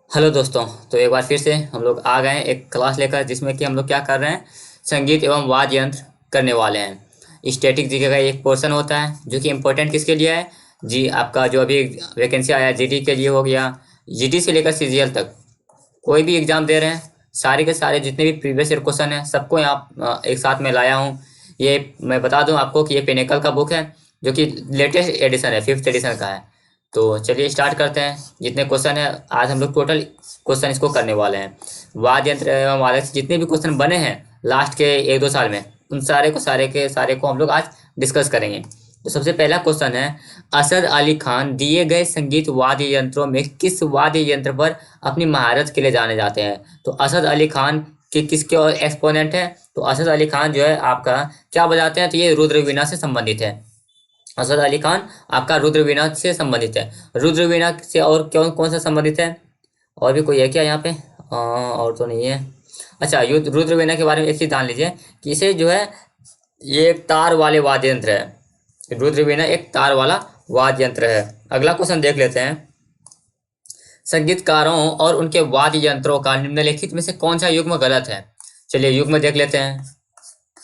Hello दोस्तों। तो एक बार फिर से हम लोग आ गए हैं एक क्लास लेकर, जिसमें कि हम लोग क्या कर रहे हैं, संगीत एवं वाद्य यंत्र करने वाले हैं। स्टैटिक जीके का एक पोर्शन होता है जो कि इम्पोर्टेंट किसके लिए है जी, आपका जो अभी वैकेंसी आया जीडी के लिए हो गया। जीडी से लेकर सीजीएल तक कोई भी एग्जाम दे रहे हैं, सारे के सारे जितने भी प्रीवियस ईयर क्वेश्चन हैं सबको यहाँ एक साथ में लाया हूँ। ये मैं बता दूं आपको कि ये पिनेकल का बुक है, जो कि लेटेस्ट एडिशन है, 5th एडिशन का है। तो चलिए स्टार्ट करते हैं। जितने क्वेश्चन है आज हम लोग टोटल क्वेश्चन इसको करने वाले हैं। वाद्य यंत्र एवं वादक से जितने भी क्वेश्चन बने हैं लास्ट के 1-2 साल में, उन सारे को हम लोग आज डिस्कस करेंगे। तो सबसे पहला क्वेश्चन है, असद अली खान दिए गए संगीत वाद्य यंत्रों में किस वाद्य यंत्र पर अपनी महारत के लिए जाने जाते हैं? तो असद अली खान के किसके और एक्सपोनेंट है? तो असद अली खान जो है आपका क्या बजाते हैं? तो ये रुद्र वीणा से संबंधित है। असद अली खान आपका रुद्र वीणा से संबंधित है। रुद्र वीणा से और कौन कौन सा संबंधित है? और भी कोई है क्या यहाँ पे? और तो नहीं है। अच्छा, युद्ध रुद्र वीणा के बारे में एक चीज जान लीजिए कि इसे जो है ये एक तार वाले वाद्य यंत्र है। रुद्र वीणा एक तार वाला वाद्य यंत्र है। अगला क्वेश्चन देख लेते हैं, संगीतकारों और उनके वाद्य यंत्रों का निम्नलिखित में से कौन सा युग्म गलत है? चलिए युग्म देख लेते हैं,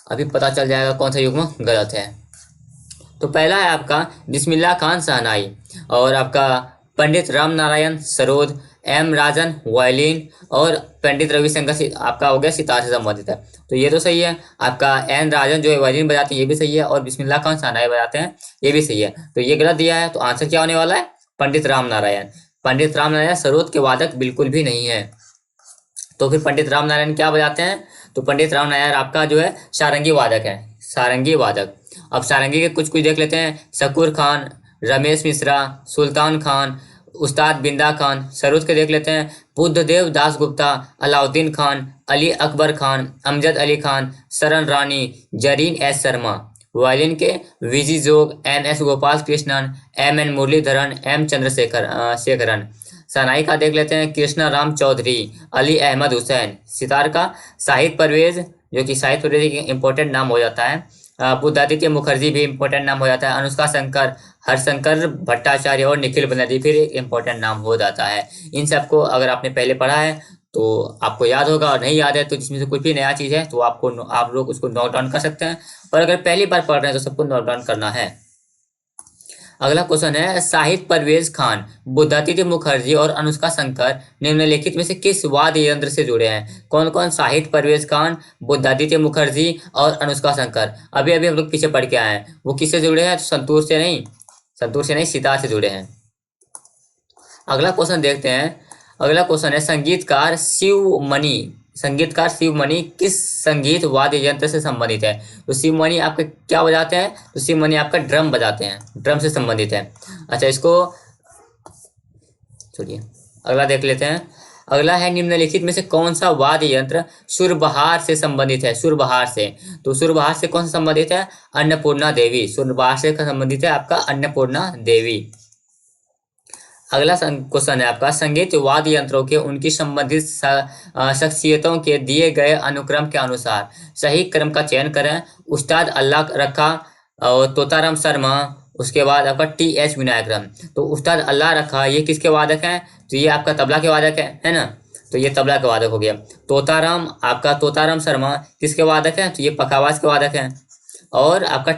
अभी पता चल जाएगा कौन सा युग्म गलत है। तो पहला है आपका बिस्मिल्लाह खान शहनाई, और आपका पंडित राम नारायण सरोद, एम राजन वायलिन, और पंडित रविशंकर आपका हो गया सितार से संबंधित है। तो ये तो सही है। आपका एन राजन जो है वायलिन बजाते हैं ये भी सही है, और बिस्मिल्लाह खान शहनाई बजाते हैं ये भी सही है। तो ये गलत दिया है, तो आंसर क्या होने वाला है? पंडित राम नारायण। पंडित राम नारायण सरोद के वादक बिल्कुल भी नहीं है। तो फिर पंडित राम नारायण क्या बजाते हैं? तो पंडित राम नारायण आपका जो है सारंगी वादक है, सारंगी वादक। अब सारंगी के कुछ कुछ देख लेते हैं, शकूर खान, रमेश मिश्रा, सुल्तान खान, उस्ताद बिंदा खान। सरोद के देख लेते हैं, बुद्धदेव दास गुप्ता, अलाउद्दीन खान, अली अकबर खान, अमजद अली खान, शरण रानी, जरीन एस शर्मा। वायलिन के VG Jog, N S Gopal Krishnan, M N Muralidharan, M Sekharan. सनाई का देख लेते हैं, कृष्णा राम चौधरी, अली अहमद हुसैन। सितार का शाहिद परवेज, जो कि शाहिद परवेज एक इंपॉर्टेंट नाम हो जाता है। बुद्धादित्य मुखर्जी भी इंपॉर्टेंट नाम हो जाता है। अनुष्का शंकर, हरशंकर भट्टाचार्य और निखिल बनर्जी फिर एक इंपॉर्टेंट नाम हो जाता है। इन सबको अगर आपने पहले पढ़ा है तो आपको याद होगा, और नहीं याद है तो जिसमें से कुछ भी नया चीज है तो आप लोग उसको नोट डाउन कर सकते हैं। और अगर पहली बार पढ़ रहे हैं तो सबको नोट डाउन करना है। अगला क्वेश्चन है, शाहिद परवेज खान, बुद्धादित्य मुखर्जी और अनुष्का शंकर निम्नलिखित में से किस वाद्य यंत्र से जुड़े हैं? कौन कौन? शाहिद परवेज खान, बुद्धादित्य मुखर्जी और अनुष्का शंकर। अभी अभी हम लोग पीछे पढ़ के आए हैं, वो किससे जुड़े हैं? तो संतूर से नहीं, सितार से जुड़े हैं। अगला क्वेश्चन देखते हैं। अगला क्वेश्चन है, संगीतकार शिवमणि किस संगीत वाद्य यंत्र से संबंधित है? तो शिवमणि आपके क्या बजाते हैं? तो शिवमणि आपका ड्रम बजाते हैं, ड्रम से संबंधित है। अच्छा, इसको छोड़िए, अगला देख लेते हैं। अगला है, निम्नलिखित में से कौन सा वाद्य यंत्र सुरबहार से संबंधित है? सुरबहार से, तो सुरबहार से कौन सा संबंधित है? अन्नपूर्णा देवी। सुरबहार से संबंधित है आपका अन्नपूर्णा देवी। अगला क्वेश्चन है आपका, संगीत वाद्य यंत्रों के उनकी संबंधित शख्सियतों के दिए गए अनुक्रम के अनुसार सही क्रम का चयन करें। उस्ताद अल्लाह रखा और तोताराम शर्मा, उसके बाद आपका टी एच विनायकरम। तो उस्ताद अल्लाह रखा ये किसके वादक हैं? तो ये आपका तबला के वादक है ना? तो ये तबला के वादक हो गया। तोताराम शर्मा किसके वादक हैं? तो ये पखावाज के वादक हैं। और आपका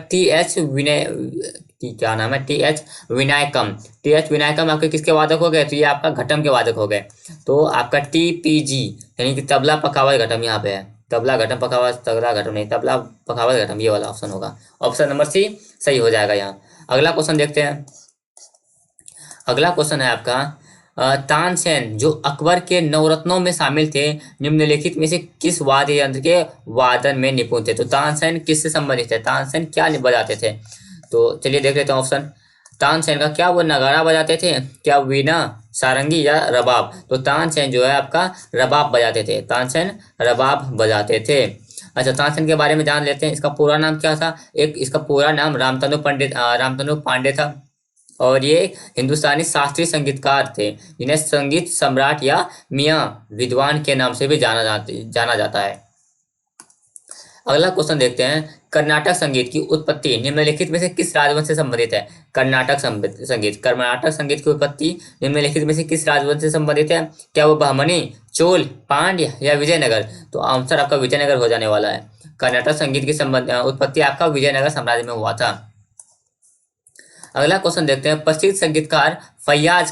क्या नाम है? टी एच विनायकम आपके किसके वादक हो गए? तो ये आपका घटम के वादक हो गए। तो आपका टी पी जी यानी कि तबला पखावज घटम यहाँ पे है। तबला घटम पखावज, तबला घटम नहीं, तबला पखावज घटम, ये वाला ऑप्शन होगा। ऑप्शन नंबर सी सही हो जाएगा यहाँ। अगला क्वेश्चन देखते हैं। अगला क्वेश्चन है आपका, तानसेन जो अकबर के नवरत्नों में शामिल थे, निम्नलिखित में से किस वाद्य यंत्र के वादन में निपुण थे? तो तानसेन किससे संबंधित है? तानसेन क्या बजाते थे? तो चलिए देख लेते हैं ऑप्शन। तानसेन का क्या वो नगाड़ा बजाते थे, क्या वीणा, सारंगी या रबाब? तो तानसेन जो है आपका रबाब बजाते थे, तानसेन रबाब बजाते थे। अच्छा, तानसेन के बारे में जान लेते हैं। इसका पूरा नाम क्या था? इसका पूरा नाम रामतनु पांडे था। और ये हिंदुस्तानी शास्त्रीय संगीतकार थे, जिन्हें संगीत सम्राट या मियाँ विद्वान के नाम से भी जाना जाता है। अगला क्वेश्चन देखते हैं, कर्नाटक संगीत की उत्पत्ति निम्नलिखित में से किस राजवंश से संबंधित है? कर्नाटक संगीत की उत्पत्ति निम्नलिखित में से किस राजवंश से संबंधित है? क्या वो बहमनी, चोल, पांड्य या विजयनगर? तो आंसर आपका विजयनगर हो जाने वाला है। कर्नाटक संगीत की उत्पत्ति आपका विजयनगर साम्राज्य में हुआ था। अगला क्वेश्चन देखते हैं, प्रसिद्ध संगीतकार फैयाज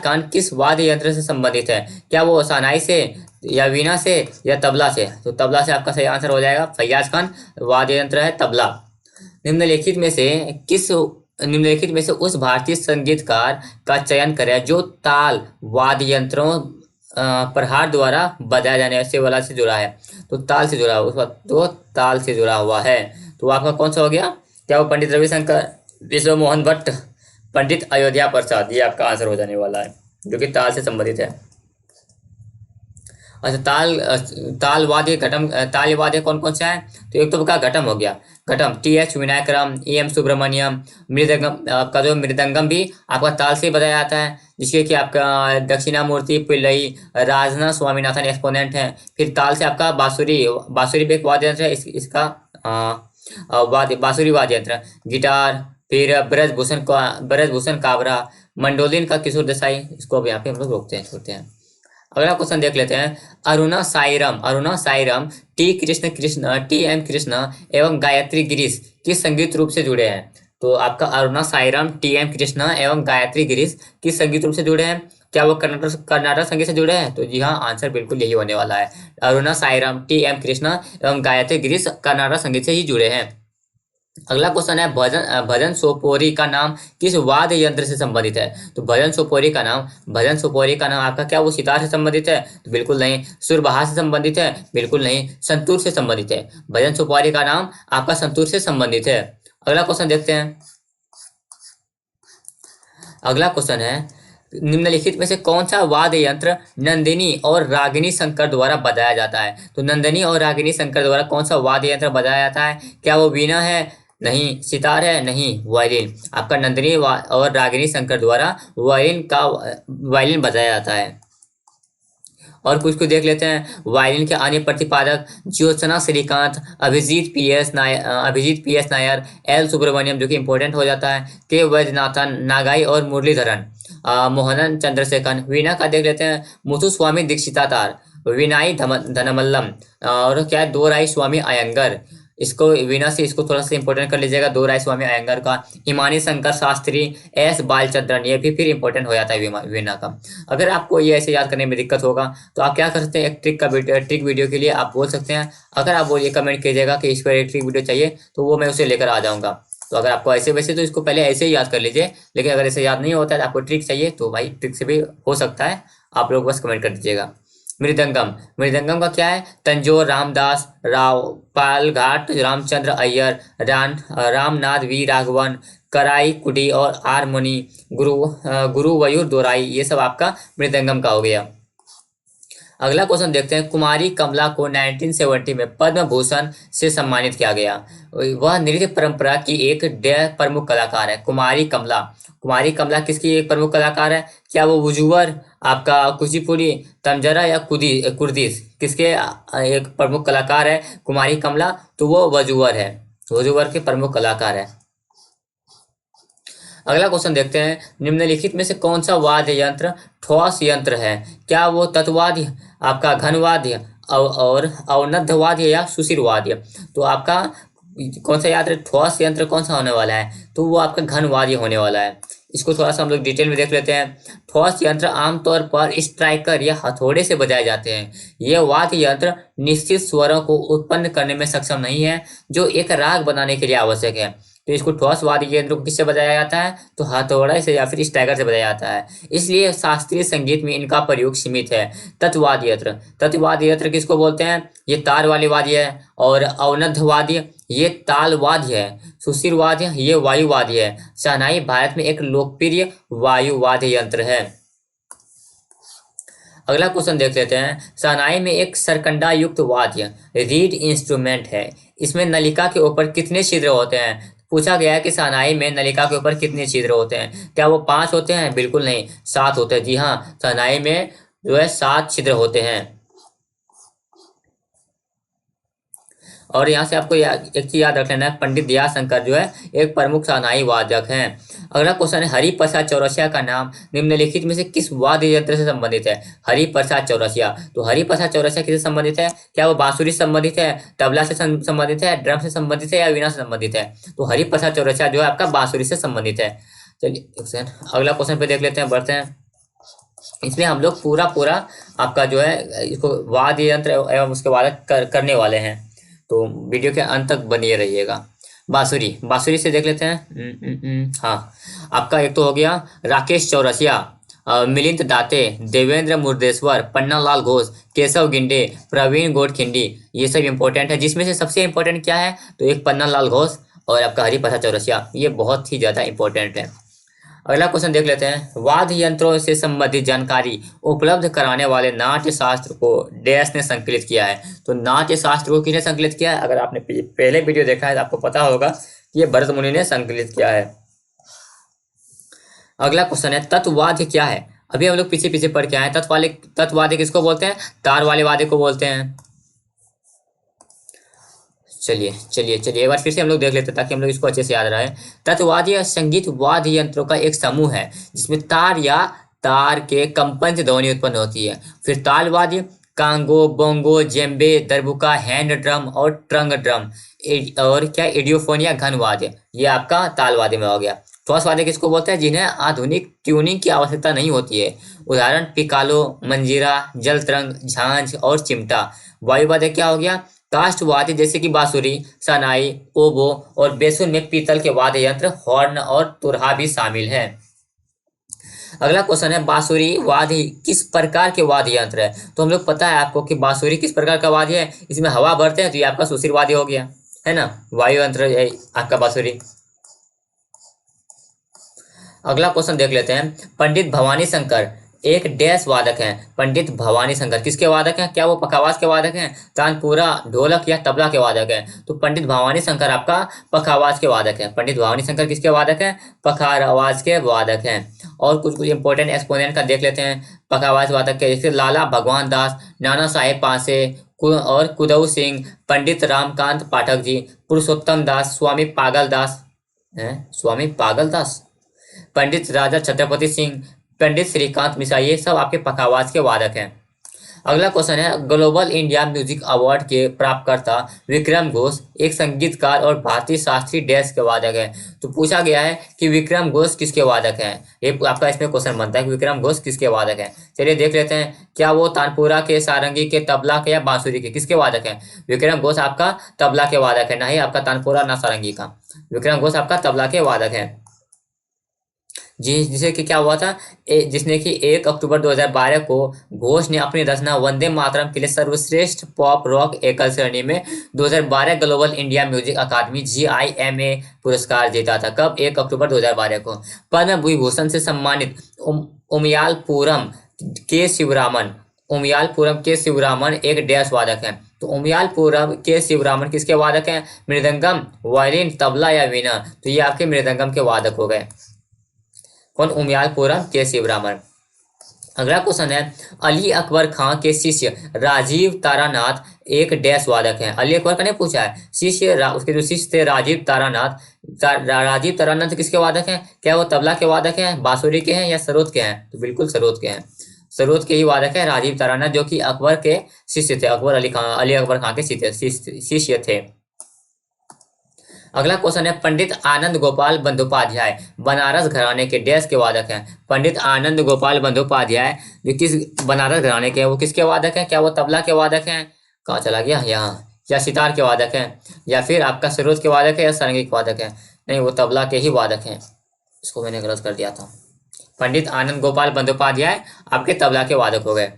खान किस वाद्य यंत्र से संबंधित है? क्या वो शहनाई से या वीणा से या तबला से? तो तबला से आपका सही आंसर हो जाएगा। फैयाज खान वाद्य यंत्र है तबला। निम्नलिखित में से उस भारतीय संगीतकार का चयन करें जो ताल वाद्य यंत्रों प्रहार द्वारा बजाए जाने से वाला से जुड़ा है। तो ताल से जुड़ा हुआ, तो ताल से जुड़ा हुआ है। तो आपका कौन सा हो गया? क्या वो पंडित रविशंकर, विश्व मोहन भट्ट, पंडित अयोध्या प्रसाद? ये आपका आंसर हो जाने वाला है, जो कि ताल से संबंधित है। अच्छा, ताल वाद्य कौन कौन सा है? तो एक तो का घटम हो गया, घटम TH विनायकरम, AM सुब्रमण्यम। मृदंगम, आपका जो मृदंगम भी आपका ताल से बजाया जाता है, जिसके कि आपका दक्षिणामूर्ति पिल्लई, राजना स्वामीनाथन एक्सपोनेंट है। फिर ताल से आपका बांसुरी भी एक वाद्य यंत्र है, इसका बांसुरी वाद्य यंत्र, गिटार। फिर ब्रजभूषण काबरा, मंडोलिन का किशोर देसाई। इसको अब यहाँ पे हम लोग रोकते हैं, छोड़ते हैं। अगला क्वेश्चन देख लेते हैं, अरुणा साईराम TM कृष्ण एवं गायत्री गिरीश किस संगीत रूप से जुड़े हैं? तो आपका अरुणा साईराम TM कृष्ण एवं गायत्री गिरीश किस संगीत रूप से जुड़े हैं? क्या वो कर्नाटक संगीत से जुड़े हैं? तो जी हाँ, आंसर बिल्कुल यही होने वाला है। अरुणा साईराम TM कृष्ण एवं गायत्री गिरीश कर्नाटक संगीत से ही जुड़े हैं। अगला क्वेश्चन है, भजन सोपोरी का नाम किस वाद्य यंत्र से संबंधित है? तो भजन सोपोरी का नाम आपका क्या वो सितार से संबंधित है? तो बिल्कुल नहीं। सुरबहार से संबंधित है? बिल्कुल नहीं। संतूर से संबंधित है। भजन सोपोरी का नाम आपका संतूर से संबंधित है। अगला क्वेश्चन देखते हैं। अगला क्वेश्चन है, निम्नलिखित में से कौन सा वाद्य यंत्र नंदिनी और रागिनी शंकर द्वारा बजाया जाता है? तो नंदिनी और रागिनी शंकर द्वारा कौन सा वाद्य यंत्र बजाया जाता है? क्या वो वीणा है? नहीं। सितार है? नहीं। वायलिन। आपका नंदिनी और रागिनी शंकर द्वारा वायलिन बजाया जाता है। और कुछ को देख लेते हैं। वायलिन के अन्य प्रतिपादक Jyotsna Srikanth, Abhijith P S Nair, L Subramaniam, जो कि इंपॉर्टेंट हो जाता है, के वैद्यनाथन, नागाई और मुरलीधरन, मोहनन चंद्रशेखर। वीणा का देख लेते हैं, मुथुस्वामी दीक्षितातार, विनाई धनमल्लम, और क्या है, दोराई स्वामी अयंगर। इसको वीणा से इसको थोड़ा सा इंपॉर्टेंट कर लीजिएगा, दोराई स्वामी अयंगर का। इमानी शंकर शास्त्री, S बालचंद्रन, ये भी फिर इंपॉर्टेंट हो जाता है वीणा का। अगर आपको ये ऐसे याद करने में दिक्कत होगा तो आप क्या कर सकते हैं, एक ट्रिक वीडियो के लिए आप बोल सकते हैं। अगर आप ये कमेंट कीजिएगा कि इस पर एक ट्रिक वीडियो चाहिए, तो वो मैं उसे लेकर आ जाऊंगा। तो अगर आपको ऐसे वैसे तो इसको पहले ऐसे ही याद कर लीजिए, लेकिन अगर ऐसे याद नहीं होता है, आपको ट्रिक चाहिए, तो भाई ट्रिक से भी हो सकता है। आप लोग बस कमेंट कर दीजिएगा। मृदंगम का क्या है? तंजोर रामदास राव, पालघाट रामचंद्र अय्यर, रामनाथ वी राघवन, कराई कुडी और आर मुनि, गुरुवयूर दोराई। ये सब आपका मृदंगम का हो गया। अगला क्वेश्चन देखते हैं, कुमारी कमला को 1970 में पद्म भूषण से सम्मानित किया गया। वह नृत्य परंपरा की एक प्रमुख कलाकार है। कुमारी कमला किसकी एक प्रमुख कलाकार है? क्या वो वुजुवर, आपका कुचिपुड़ी, तंजरा या कुर्दिश? किसके एक प्रमुख कलाकार है कुमारी कमला? तो वो वजुवर है, वजुवर के प्रमुख कलाकार है। अगला क्वेश्चन देखते हैं, निम्नलिखित में से कौन सा वाद्य यंत्र ठोस यंत्र है? क्या वो तत्वाद्य, आपका घनवाद्य, और अवनद्ध वाद्य या सुशिर वाद्य? तो आपका कौन सा यंत्र ठोस यंत्र कौन सा होने वाला है? तो वो आपका घनवाद्य होने वाला है। इसको थोड़ा सा हम लोग डिटेल में देख लेते हैं। ठोस यंत्र आमतौर पर स्ट्राइकर या हथौड़े से बजाए जाते हैं। ये वाद्य यंत्र निश्चित स्वरों को उत्पन्न करने में सक्षम नहीं है, जो एक राग बनाने के लिए आवश्यक है। तो इसको ठोस वाद्य यंत्र को किससे बजाया जाता है? तो हथौड़े से या फिर स्ट्राइकर से बजाया जाता है। इसलिए शास्त्रीय संगीत में इनका प्रयोग सीमित है। तत्वाद्य यंत्र किसको बोलते हैं? ये तार वाले वाद्य है। और अवनद्ध वाद्य ये ताल वाद्य है। सुशिर वाद्य ये वायु वाद्य है। शहनाई भारत में एक लोकप्रिय वायु वाद्य यंत्र है। अगला क्वेश्चन देख लेते हैं, शहनाई में एक सरकंडा युक्त वाद्य रीड इंस्ट्रूमेंट है। इसमें नलिका के ऊपर कितने छिद्र होते हैं? पूछा गया है कि शहनाई में नलिका के ऊपर कितने छिद्र होते हैं? क्या वो 5 होते हैं? बिल्कुल नहीं, 7 होते हैं। जी हाँ, शहनाई में जो है 7 छिद्र होते हैं। और यहाँ से आपको एक चीज याद रख लेना है, पंडित दयाशंकर जो है एक प्रमुख शहनाई वादक हैं। अगला क्वेश्चन है, हरिप्रसाद चौरसिया का नाम निम्नलिखित में से किस वाद्य यंत्र से संबंधित है? हरिप्रसाद चौरसिया, तो हरिप्रसाद चौरसिया किससे संबंधित है? क्या वो बांसुरी से संबंधित है, तबला से संबंधित है, ड्रम से संबंधित है या वीणा से संबंधित है? तो हरिप्रसाद चौरसिया जो है आपका बांसुरी से संबंधित है। चलिए अगला क्वेश्चन पे देख लेते हैं, बढ़ते हैं। इसमें हम लोग पूरा पूरा आपका जो है इसको वाद्य यंत्र एवं उसके वादक करने वाले हैं, तो वीडियो के अंत तक बनिए रहिएगा। बांसुरी, बांसुरी से देख लेते हैं। हाँ, आपका एक तो हो गया राकेश चौरसिया, मिलिंद दाते, देवेंद्र मुर्देश्वर, पन्नालाल घोष, केशव गिंडे, प्रवीण गोडखिंडी, ये सब इंपॉर्टेंट है। जिसमें से सबसे इंपॉर्टेंट क्या है? तो एक पन्नालाल घोष और आपका हरिप्रसाद चौरसिया, ये बहुत ही ज्यादा इंपॉर्टेंट है। अगला क्वेश्चन देख लेते हैं, वाद्य यंत्रों से संबंधित जानकारी उपलब्ध कराने वाले नाट्य शास्त्र को डैश ने संकलित किया है? तो नाट्य शास्त्र को किसने संकलित किया है? अगर आपने पहले वीडियो देखा है तो आपको पता होगा कि ये भरत मुनि ने संकलित किया है। अगला क्वेश्चन है, तत्ववाद्य क्या है? अभी हम लोग पीछे पीछे पढ़ के आए, तत्ववाद्य किसको बोलते हैं? तार वाले वाद्य को बोलते हैं। चलिए चलिए चलिए एक बार फिर से हम लोग देख लेते हैं ताकि हम लोग इसको अच्छे से याद रहे। तत्ववाद्य संगीत वाद्य यंत्रों का एक समूह है जिसमें तार या तार के कंपन से ध्वनि उत्पन्न होती है। फिर ताल वाद्य Congo, bongo, djembe, दरबुका, hand drum और ट्रंग ड्रम, और क्या एडियोफोनिया घन वाद्य, ये आपका ताल वाद्य में हो गया। ठोस वाद्य किसको बोलते हैं? जिन्हें आधुनिक ट्यूनिंग की आवश्यकता नहीं होती है। उदाहरण पिकालो, मंजीरा, जल तरंग, झांझ और चिमटा। वायु वाद्य क्या हो गया? काष्ठ वाद्य जैसे कि बांसुरी, सनाई, ओबो और बेसुन में पीतल के वाद्य यंत्र हॉर्न और तुरहा भी शामिल है। अगला क्वेश्चन है, बांसुरी वाद्य किस प्रकार के वाद्य यंत्र है? तो हम लोग पता है आपको कि बांसुरी किस प्रकार का वाद्य है, इसमें हवा भरते हैं तो ये आपका सुशीर वाद्य हो गया, है ना, वायु यंत्र है आपका बांसुरी। अगला क्वेश्चन देख लेते हैं, पंडित भवानी शंकर एक डैश वादक हैं। पंडित भवानी शंकर किसके वादक हैं? क्या वो पखावाज के वादक हैं, तानपुरा, ढोलक या तबला के वादक हैं? तो पंडित भवानी शंकर आपका पखावाज के वादक हैं। पंडित भवानी शंकर किसके वादक हैं? पखावाज के वादक हैं। और कुछ कुछ इंपॉर्टेंट एक्सपोनेंट का देख लेते हैं पखावाज वादक के, जैसे लाला भगवान दास, नाना साहेब पांसे और कुदऊ सिंह, पंडित रामकांत पाठक जी, पुरुषोत्तम दास, स्वामी पागल दास, स्वामी पागल दास, पंडित राजा छत्रपति सिंह, पंडित श्रीकांत मिश्रा, ये सब आपके पखावाज के वादक हैं। अगला क्वेश्चन है, ग्लोबल इंडिया म्यूजिक अवार्ड के प्राप्तकर्ता विक्रम घोष एक संगीतकार और भारतीय शास्त्रीय डैश के वादक है। तो पूछा गया है कि विक्रम घोष किसके वादक हैं, ये आपका इसमें क्वेश्चन बनता है कि विक्रम घोष किसके वादक हैं। चलिए देख लेते हैं, क्या वो तानपुरा के, सारंगी के, तबला के या बांसुरी के, किसके वादक हैं? विक्रम घोष आपका तबला के वादक है, ना ही आपका तानपुरा ना सारंगी का। विक्रम घोष आपका तबला के वादक है जिसे कि क्या हुआ था, जिसने कि 1 अक्टूबर 2012 को घोष ने अपनी रचना वंदे मातरम के लिए सर्वश्रेष्ठ पॉप रॉक एकल श्रेणी में 2012 ग्लोबल इंडिया म्यूजिक अकादमी GIMA पुरस्कार जीता था। कब? 1 अक्टूबर 2012 को। पद्म विभूषण से सम्मानित उमयालपुरम के शिवरामन, उमयालपुरम के शिवरामन एक डैश वादक हैं। तो उमयालपुरम के शिवरामन किसके वादक हैं? मृदंगम, वायलिन, तबला या वीणा? तो ये आपके मृदंगम के वादक हो गए। कौन? उमयालपुरम के शिवरामन। अगला क्वेश्चन है, अली अकबर खां के शिष्य राजीव तारानाथ एक डैश वादक हैं। अली अकबर का नहीं पूछा है, उसके जो शिष्य थे राजीव तारानाथ, राजीव तारानाथ किसके वादक हैं? क्या वो तबला के वादक हैं, बांसुरी के हैं या सरोद के हैं? तो बिल्कुल सरोद के हैं, सरोद के ही वादक है राजीव तारानाथ, जो कि अकबर के शिष्य थे, अली अकबर खां के शिष्य थे। अगला क्वेश्चन है, पंडित आनंद गोपाल बंदोपाध्याय बनारस घराने के डैश के वादक हैं। पंडित आनंद गोपाल बंदोपाध्याय जो किस बनारस घराने के हैं, वो किसके वादक हैं? क्या वो तबला के वादक हैं? कहाँ चला गया यहाँ, या सितार के वादक हैं, या फिर आपका सरोद के वादक है या सारंगी के वादक हैं? नहीं, वो तबला के ही वादक हैं, इसको मैंने गलत कर दिया था। पंडित आनंद गोपाल बंदोपाध्याय आपके तबला के वादक हो गए।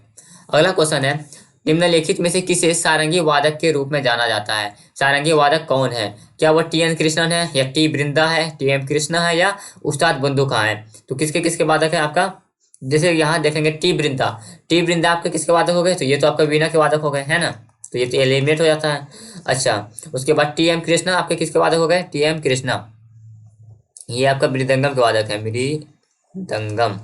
अगला क्वेश्चन है, निम्नलिखित में से किसे सारंगी वादक के रूप में जाना जाता है? सारंगी वादक कौन है? क्या वो TN कृष्णन है या T बृंदा है, TM कृष्णा है या उस्ताद बंदू खां है? तो किसके किसके वादक है आपका? जैसे यहाँ देखेंगे टी बृंदा आपके किसके वादक हो गए? तो ये तो आपका वीणा के वादक हो गए, है ना, तो ये तो एलिमिनेट हो जाता है। अच्छा, उसके बाद TM कृष्णा आपके किसके वादक हो गए? TM कृष्णा, ये आपका मृदंगम के वादक है, मृदंगम।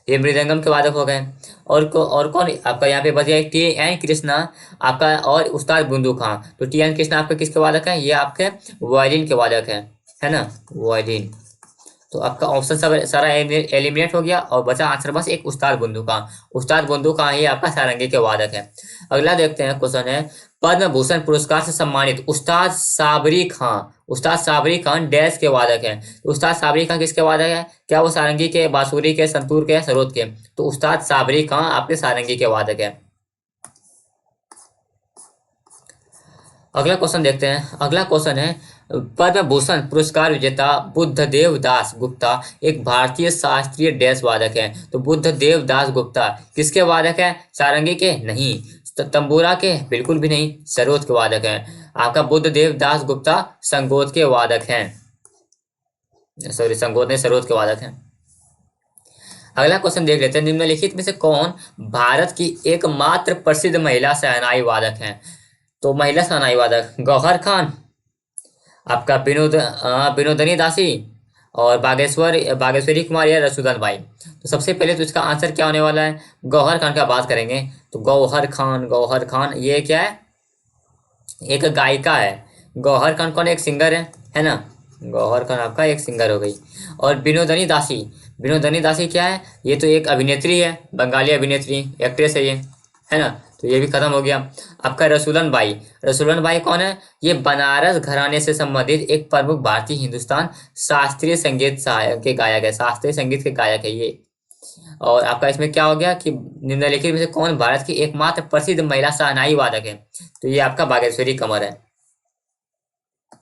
ये मृदंगम के वादक हो गए। और कौन आपका यहाँ पे बच गया, टी एन कृष्णा आपका और उस्ताद बुंदू खां। तो टी एन कृष्णा आपके किसके वादक हैं, ये आपके वायलिन के वादक हैं, है ना, वायलिन। तो आपका ऑप्शन सब सारा एलिमिनेट हो गया और बचा आंसर बस एक, उस्ताद बुंदू खां। उस्ताद बुंदू खां ही आपका सारंगी के वादक है। अगला देखते हैं, क्वेश्चन है पद्म भूषण पुरस्कार से सम्मानित उस्ताद साबरी खां। उस्ताद साबरी खान डैश के वादक हैं। उस्ताद साबरी खान किसके वादक है, क्या वो सारंगी के, बांसुरी के, संतूर के, सरोद के? तो उस्ताद साबरी खान आपके सारंगी के वादक है। अगला क्वेश्चन देखते हैं। अगला क्वेश्चन है पद्म भूषण पुरस्कार विजेता बुद्धदेव दास गुप्ता एक भारतीय शास्त्रीय डैश वादक है। तो बुद्धदेव दास गुप्ता किसके वादक है, सारंगी के? नहीं। तंबूरा के? बिल्कुल भी नहीं। सरोद के वादक हैं। आपका बुद्धदेव दास गुप्ता संगोद के वादक हैं, सॉरी संगोद ने सरोद के वादक हैं। अगला क्वेश्चन देख लेते हैं, निम्नलिखित में से कौन भारत की एकमात्र प्रसिद्ध महिला शहनाई वादक हैं? तो महिला शहनाई वादक गौहर खान, आपका विनोदनी दासी, और बागेश्वरी कुमार या रसूदन बाई। तो सबसे पहले तो इसका आंसर क्या होने वाला है, गौहर खान का बात करेंगे। तो गौहर खान ये क्या है, एक गायिका है। गौहर खान कौन, एक सिंगर है ना। गौहर खान आपका एक सिंगर हो गई। और विनोदनी दासी क्या है, ये तो एक अभिनेत्री है, बंगाली अभिनेत्री, एक्ट्रेस है ये, है ना। तो ये भी खत्म हो गया। आपका रसूलन बाई कौन है, ये बनारस घराने से संबंधित एक प्रमुख भारतीय हिंदुस्तान शास्त्रीय संगीत सहायक के गायक है, शास्त्रीय संगीत के गायक है ये। और आपका इसमें क्या हो गया कि निम्नलिखित में से कौन भारत की एकमात्र प्रसिद्ध महिला शहनाई वादक है? तो ये आपका बागेश्वरी कमर है,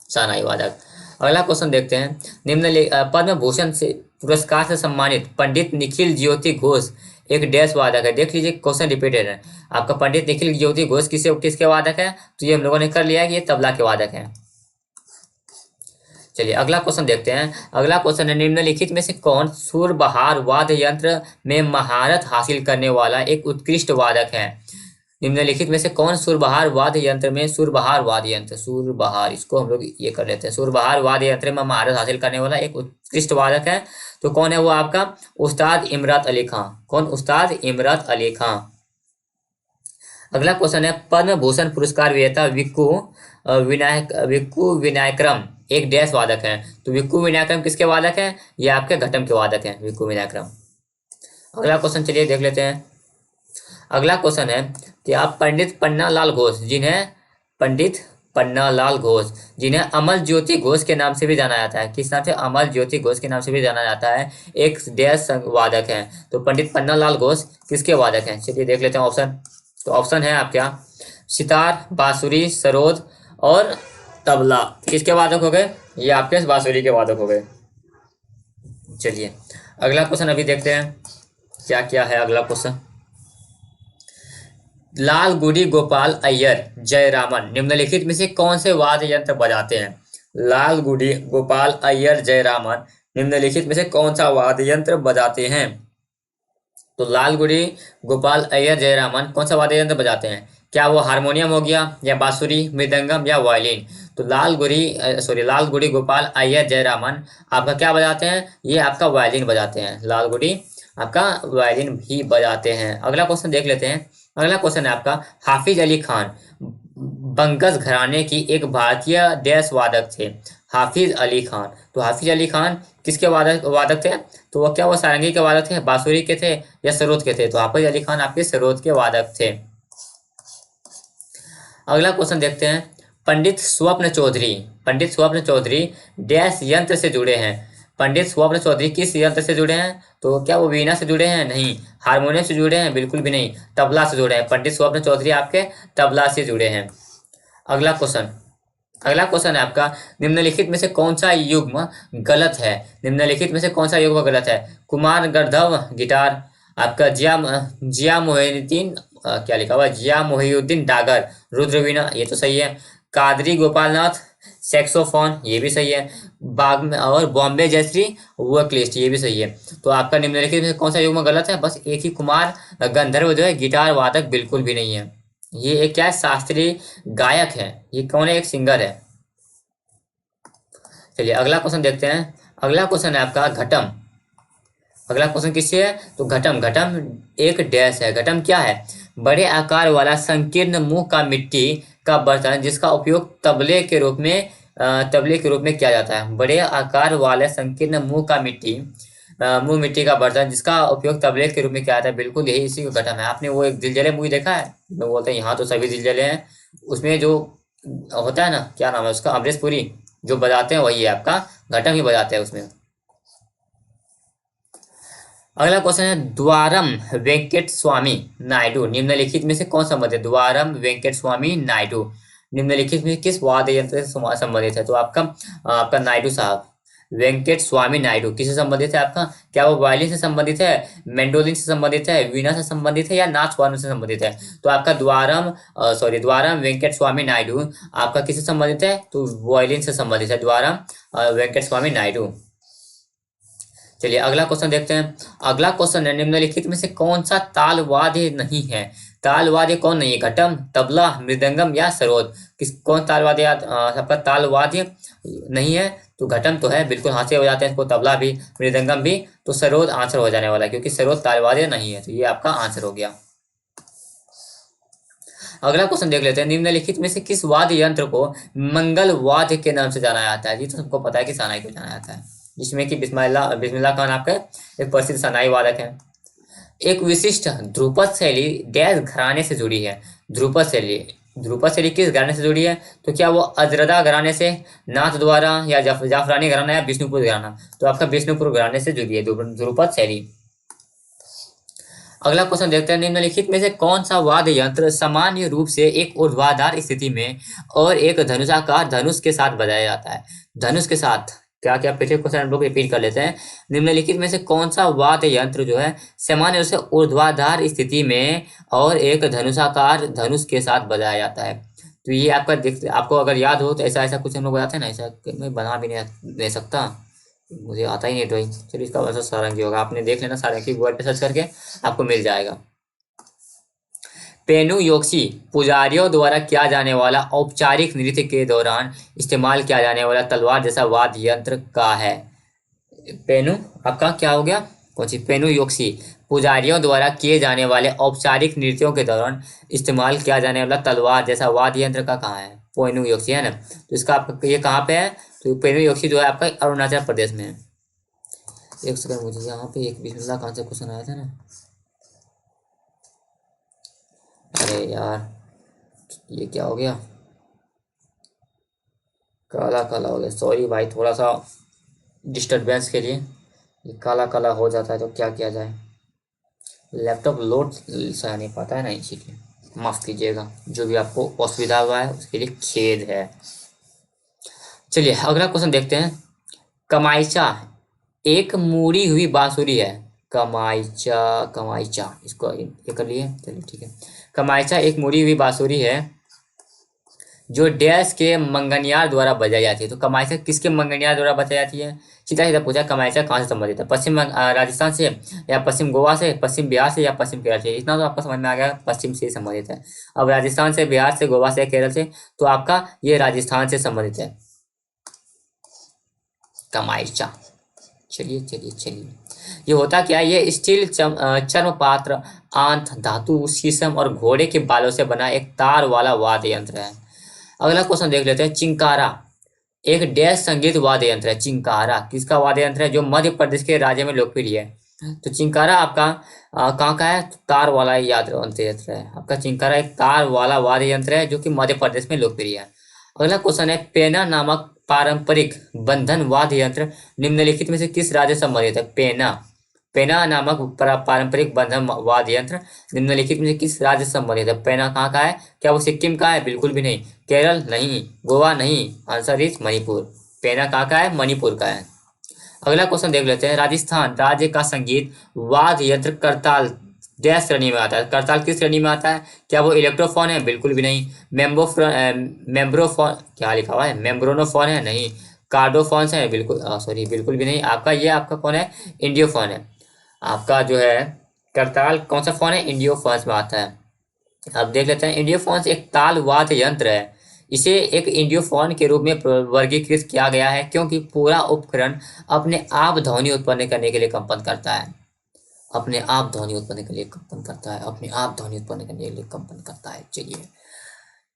शहनाई वादक। अगला क्वेश्चन देखते हैं, पद्म भूषण से पुरस्कार से सम्मानित पंडित निखिल ज्योति घोष एक डैश वादक है। देख लीजिए क्वेश्चन रिपीटेड है। आपका पंडित निखिल ज्योति घोष किसके वादक है? तो ये हम लोगों ने कर लिया है कि ये तबला के वादक है। चलिए अगला क्वेश्चन देखते हैं। अगला क्वेश्चन है, निम्नलिखित में से कौन सुरबहार वाद्य यंत्र में महारत हासिल करने वाला एक उत्कृष्ट वादक है? निम्नलिखित में से कौन सुरबहार वाद्य यंत्र में, सुरबहार इसको हम लोग ये कर लेते हैं, सुरबहार वाद्य यंत्र में महारत हासिल करने वाला एक उत्कृष्ट वादक है। तो कौन है वो आपका, उस्ताद इमरत अली खां। कौन, उस्ताद इमरत अली खां। अगला क्वेश्चन है, पद्म भूषण पुरस्कार विजेता विक्कू विनायक्रम एक डैश वादक है। तो विक्कू विनायक्रम किसके वादक हैं? ये आपके घटम के वादक हैं, विक्कू विनायक्रम। अगला क्वेश्चन चलिए देख लेते हैं। अगला क्वेश्चन है कि आप पंडित पन्नालाल घोष जिन्हें अमल ज्योति घोष के नाम से भी जाना जाता है, किस नाम से, अमल ज्योति घोष के नाम से भी जाना जाता है, एक डैश वादक हैं। तो पंडित पन्नालाल घोष किसके वादक हैं? चलिए देख लेते हैं ऑप्शन। तो ऑप्शन है आपका सितार, बांसुरी, सरोद और तबला। किसके वादक हो गए? ये आपके बांसुरी के वादक हो गए। चलिए अगला क्वेश्चन अभी देखते हैं क्या क्या है। अगला क्वेश्चन, लालगुडी गोपाल अय्यर जयरामन निम्नलिखित में से कौन से वाद्य यंत्र बजाते हैं? लालगुडी गोपाल अय्यर जयरामन निम्नलिखित में से कौन सा वाद्य यंत्र बजाते हैं? तो लालगुडी गोपाल अय्यर जयरामन कौन सा वाद्य यंत्र बजाते हैं? क्या वो हारमोनियम हो गया, या बांसुरी, मृदंगम या वायलिन? तो लालगुडी गोपाल अय्यर जयरामन आपका क्या बजाते हैं? ये आपका वायलिन बजाते हैं। लालगुडी आपका वायलिन भी बजाते हैं। अगला क्वेश्चन देख लेते हैं। अगला क्वेश्चन है आपका, हाफिज अली खान बंगस घराने की एक भारतीय डैश वादक थे। हाफिज अली खान, तो हाफिज अली खान किसके वादक थे? तो वो क्या, वो सारंगी के वादक थे, बांसुरी के थे या सरोद के थे? तो हाफिज अली खान आपके सरोद के वादक थे। अगला क्वेश्चन देखते हैं, पंडित स्वप्न चौधरी डैश यंत्र से जुड़े हैं। पंडित स्वप्न चौधरी किस यंत्र से जुड़े हैं? तो क्या वो वीणा से जुड़े हैं? नहीं। हारमोनियम से जुड़े हैं? बिल्कुल भी नहीं। तबला से जुड़े हैं। पंडित स्वप्न चौधरी आपके तबला से जुड़े हैं। अगला क्वेश्चन है आपका, निम्नलिखित में से कौन सा युग्म गलत है? निम्नलिखित में से कौन सा युग्म गलत है? कुमार गंधर्व गिटार, आपका जिया मोहिउद्दीन क्या लिखा हुआ, जिया मोहिउद्दीन डागर रुद्रवीणा, ये तो सही है। कादरी गोपालनाथ सैक्सोफोन, ये भी सही है। और बॉम्बे जयश्री वोकलिस्ट, ये भी सही है। तो आपका निम्नलिखित में कौन सा युग्म गलत है? बस एक ही, कुमार गंधर्व जो है गिटार वादक बिल्कुल भी नहीं है। ये एक क्या है, शास्त्रीय गायक है। ये कौन है? एक सिंगर है। चलिए अगला क्वेश्चन देखते हैं। अगला क्वेश्चन है आपका, अगला क्वेश्चन किससे है? तो घटम। घटम एक डैश है। घटम क्या है? बड़े आकार वाला संकीर्ण मुंह का मिट्टी का बर्तन जिसका उपयोग तबले के रूप में किया जाता है। बड़े आकार वाले संकीर्ण मुंह मिट्टी का बर्तन जिसका उपयोग तबले के रूप में किया जाता है। बिल्कुल यही इसी को घटम है। आपने वो एक दिलजले मूवी देखा है, लोग बोलते हैं यहाँ तो सभी दिलजले हैं, उसमें जो होता है ना, क्या नाम है उसका, अमरीश पुरी जो बजाते हैं वही है आपका घटम ही बजाते हैं उसमें। अगला क्वेश्चन है द्वारम वेंकट स्वामी नायडू निम्नलिखित में से कौन संबंधित है? द्वारम वेंकट स्वामी नायडू निम्नलिखित में किस वाद्य यंत्र से संबंधित है? तो आपका आपका नायडू साहब वेंकट स्वामी नायडू किससे संबंधित है आपका? क्या वो वायलिन से संबंधित है, मेंडोलिन से संबंधित है, वीणा से संबंधित है, या नाच वादन से संबंधित है? तो आपका द्वारम वेंकट स्वामी नायडू आपका किससे संबंधित है? तो वायलिन से संबंधित है द्वारम वेंकट स्वामी नायडू। चलिए अगला क्वेश्चन देखते हैं। अगला क्वेश्चन है निम्नलिखित में से कौन सा ताल वाद्य नहीं है? ताल वाद्य कौन नहीं है? घटम, तबला, मृदंगम या सरोद? कौन ताल वाद्य सबका ताल वाद्य नहीं है? तो घटम तो है, बिल्कुल हाथ से हो जाते हैं इसको, तबला भी, मृदंगम भी। तो सरोद आंसर हो जाने वाला है क्योंकि सरोद ताल वाद्य नहीं है, तो ये आपका आंसर हो गया। अगला क्वेश्चन देख लेते हैं। निम्नलिखित में से किस वाद्य यंत्र को मंगल वाद्य के नाम से जाना जाता है? ये तो सबको पता है कि शहनाई को जाना जाता है, जिसमें कि बिस्मिल्लाह खान आपका एक प्रसिद्ध शहनाई वादक है। एक विशिष्ट ध्रुपद शैली डैश घराने से जुड़ी है? ध्रुपद शैली किस घराने से जुड़ी है? तो क्या वो अजरदा घराने से, नाथ द्वारा, या जाफरानी घराना, या विष्णुपुर घराना? तो आपका विष्णुपुर घराने से जुड़ी है ध्रुपद शैली। अगला क्वेश्चन देखते हैं। निम्नलिखित में से कौन सा वाद्य यंत्र सामान्य रूप से एक ऊर्ध्वाधर स्थिति में और एक धनुषाकार धनुष के साथ बजाया जाता है? धनुष के साथ क्या क्या, पिछले क्वेश्चन हम लोग रिपीट कर लेते हैं। निम्नलिखित में से कौन सा वाद्य यंत्र जो है सामान्य रूप से ऊर्ध्वाधर स्थिति में और एक धनुषाकार धनुष के साथ बजाया जाता है? तो ये आपको अगर याद हो तो ऐसा ऐसा कुछ हम लोग बताते हैं ना, ऐसा मैं बना भी नहीं सकता, मुझे आता ही नहीं ड्राइंग। चलिए इसका वैसा सारंगी होगा, आपने देख लेना सारंगी, गूगल पे सर्च करके आपको मिल जाएगा। पेनुयोक्सी पुजारियों द्वारा किया जाने वाला औपचारिक नृत्य के दौरान इस्तेमाल किया जाने वाला तलवार जैसा वाद्य यंत्र का है? पेनु आपका क्या हो गया? कौन सी? पेनुयोक्सी पुजारियों द्वारा किए जाने वाले औपचारिक नृत्यों के दौरान इस्तेमाल किया जाने वाला तलवार जैसा वाद्य यंत्र का कहाँ है? पेनुयोक्सी है ना, तो इसका आपका ये कहाँ पे है? तो पेनुयोक्सी जो है आपका अरुणाचल प्रदेश में है। एक सेकंड, मुझे यहाँ पे एक बिस्मिल्लाह खान से क्वेश्चन आया था ना, अरे यार ये क्या हो गया, काला काला हो गया, सॉरी भाई, थोड़ा सा डिस्टर्बेंस के लिए ये काला काला हो जाता है, तो क्या किया जाए, लैपटॉप लोड सा नहीं पाता है ना, इसीलिए माफ़ कीजिएगा। जो भी आपको असुविधा हुआ है उसके लिए खेद है। चलिए अगला क्वेश्चन देखते हैं। कमाइचा एक मुड़ी हुई बांसुरी है। कमाइचा इसको ये कर लिए, चलिए ठीक है। कमाइचा एक मुड़ी हुई बांसुरी है जो डैश के मंगनियार द्वारा बजाई जाती है। तो कमाइचा किसके मंगनियार द्वारा बजाई जाती है? सीधा सीधा पूछा, कमाइचा कहाँ से संबंधित है? पश्चिम राजस्थान से, या पश्चिम गोवा से, पश्चिम बिहार से, या पश्चिम केरल से? इतना तो आपको समझ में आ गया, पश्चिम से संबंधित है। अब राजस्थान से, बिहार से, गोवा से, केरल से, तो आपका ये राजस्थान से संबंधित है कमाइचा। चलिए ये होता क्या है? ये स्टील, चर्म पात्र, आंत, धातु, शीशम और घोड़े के बालों से बना एक तार वाला वाद्य यंत्र है। अगला क्वेश्चन देख लेते हैं। चिंकारा एक डैश संगीत वाद्य यंत्र है। चिंकारा किसका वाद्य यंत्र है जो मध्य प्रदेश के राज्य में लोकप्रिय है? तो चिंकारा आपका कहाँ का है? तार वाला वाद्य यंत्र है आपका। चिंकारा एक तार वाला वाद्य यंत्र है जो कि मध्य प्रदेश में लोकप्रिय है। अगला क्वेश्चन है। पेना नामक पारंपरिक बंधन वाद्य यंत्र निम्नलिखित में से किस राज्य से संबंधित है? पेना नामक पारंपरिक बंधन वाद्य यंत्र निम्नलिखित में से किस राज्य से संबंधित है? पेना कहाँ का है? क्या वो सिक्किम का है? बिल्कुल भी नहीं। केरल नहीं, गोवा नहीं, आंसर इज मणिपुर। पेना कहाँ का है? मणिपुर का है। अगला क्वेश्चन देख लेते हैं। राजस्थान राज्य का संगीत वाद्य यंत्र करताल डैश श्रेणी में आता है। करताल किस श्रेणी में आता है? क्या वो इलेक्ट्रोफोन है? बिल्कुल भी नहीं। मेम्ब्रोफोन क्या लिखा हुआ है? मेम्ब्रोनोफोन है? नहीं। कार्डोफोन्स है? बिल्कुल भी नहीं। आपका ये आपका कौन है? इंडियोफोन है आपका जो है। करताल कौन सा फोन है? इंडियोफोन्स में आता है। अब देख लेते हैं। इंडियोफोन्स एक ताल वाद्य यंत्र है। इसे एक इंडियोफोन के रूप में वर्गीकृत किया गया है क्योंकि पूरा उपकरण अपने आप ध्वनि उत्पन्न करने के लिए कंपन करता है। अपने आप ध्वनि उत्पन्न करने के लिए कंपन करता है। अपने आप ध्वनि उत्पन्न करने के लिए कंपन करता है। चलिए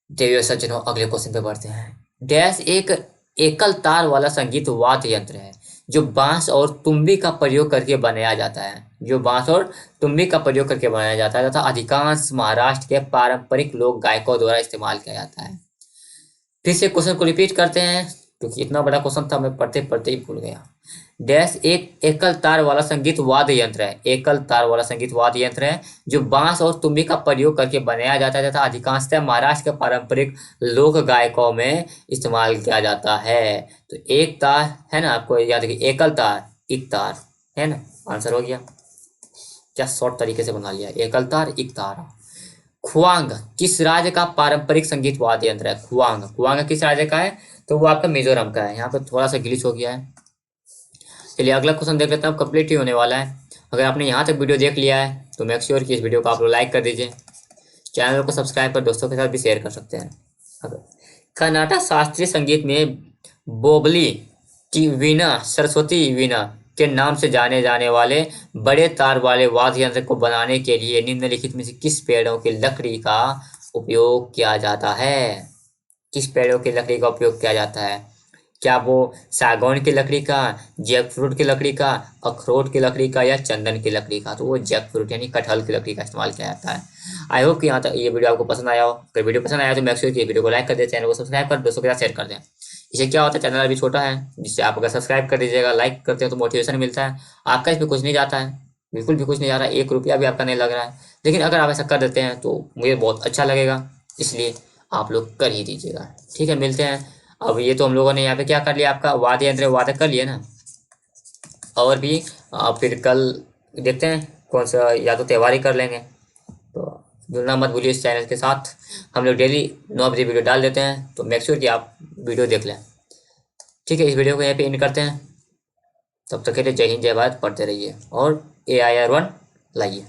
देवियों सज्जनों, अगले क्वेश्चन पे बढ़ते हैं। डैश एक एकल तार वाला संगीत वाद्य यंत्र है जो बांस और तुम्बी का प्रयोग करके बनाया जाता है। जो बांस और तुम्बी का प्रयोग करके बनाया जाता है तथा अधिकांश महाराष्ट्र के पारंपरिक लोक गायकों द्वारा इस्तेमाल किया जाता है। फिर से क्वेश्चन को रिपीट करते हैं क्योंकि इतना बड़ा क्वेश्चन था, मैं पढ़ते पढ़ते ही भूल गया। डैश एक एकल तार वाला संगीत वाद्य यंत्र है। एकल तार वाला संगीत वाद्य यंत्र है जो बांस और तुम्बी का प्रयोग करके बनाया जाता है तथा अधिकांशतः महाराष्ट्र के पारंपरिक लोक गायकों में इस्तेमाल किया जाता है। तो एक तार है ना, आपको याद रखिए, एकल तार, एक तार है ना, आंसर हो गया। क्या शॉर्ट तरीके से बना लिया, एकल तार एक तार। खुआंग किस राज्य का पारंपरिक संगीत वाद्य यंत्र है? खुआंग, खुआंग किस राज्य का है? तो वो आपका मिजोरम का है। यहाँ पे थोड़ा सा ग्लिच हो गया है। चलिए अगला क्वेश्चन देख लेते हैं, कंप्लीट ही होने वाला है। अगर आपने यहाँ तक वीडियो देख लिया है तो मेक श्योर कि इस वीडियो को आप लोग लाइक कर दीजिए, चैनल को सब्सक्राइब कर दोस्तों के साथ भी शेयर कर सकते हैं। कर्नाटक शास्त्रीय संगीत में बोबली की वीणा सरस्वती वीणा के नाम से जाने जाने वाले बड़े तार वाले वाद्य यंत्र को बनाने के लिए निम्नलिखित में से किस पेड़ों की लकड़ी का उपयोग किया जाता है? किस पेड़ों की लकड़ी का उपयोग किया जाता है? क्या वो सागौन की लकड़ी का, जैकफ्रूट की लकड़ी का, अखरोट की लकड़ी का या चंदन की लकड़ी का? तो वो जैकफ्रूट यानी कटहल की लकड़ी का इस्तेमाल किया जाता है। आई होप कि यहाँ तक ये वीडियो आपको पसंद आया हो। अगर वीडियो पसंद आया तो मेक श्योर कि वीडियो को लाइक कर दें, चैनल को सब्सक्राइब कर दोस्तों के साथ शेयर कर दें। इससे क्या होता है, चैनल अभी छोटा है, जिससे आप अगर सब्सक्राइब कर दीजिएगा, लाइक करते हैं तो मोटिवेशन मिलता है। आपका इसमें कुछ नहीं जाता है, बिल्कुल भी कुछ नहीं जा रहा है, 1 रुपया भी आपका नहीं लग रहा है। लेकिन अगर आप ऐसा कर देते हैं तो मुझे बहुत अच्छा लगेगा, इसलिए आप लोग कर ही दीजिएगा। ठीक है, मिलते हैं। अब ये तो हम लोगों ने यहाँ पे क्या कर लिया, आपका वाद्य यंत्र वादक कर लिया ना, और भी फिर कल देखते हैं कौन सा, या तो त्यौहार ही कर लेंगे। तो जुड़ना मत भूलिए इस चैनल के साथ। हम लोग डेली 9 बजे वीडियो डाल देते हैं, तो मेक श्योर कि आप वीडियो देख लें। ठीक है, इस वीडियो को यहाँ पे एंड करते हैं। तब तक के लिए जय हिंद जय भारत, पढ़ते रहिए और AIR 1 लाइए।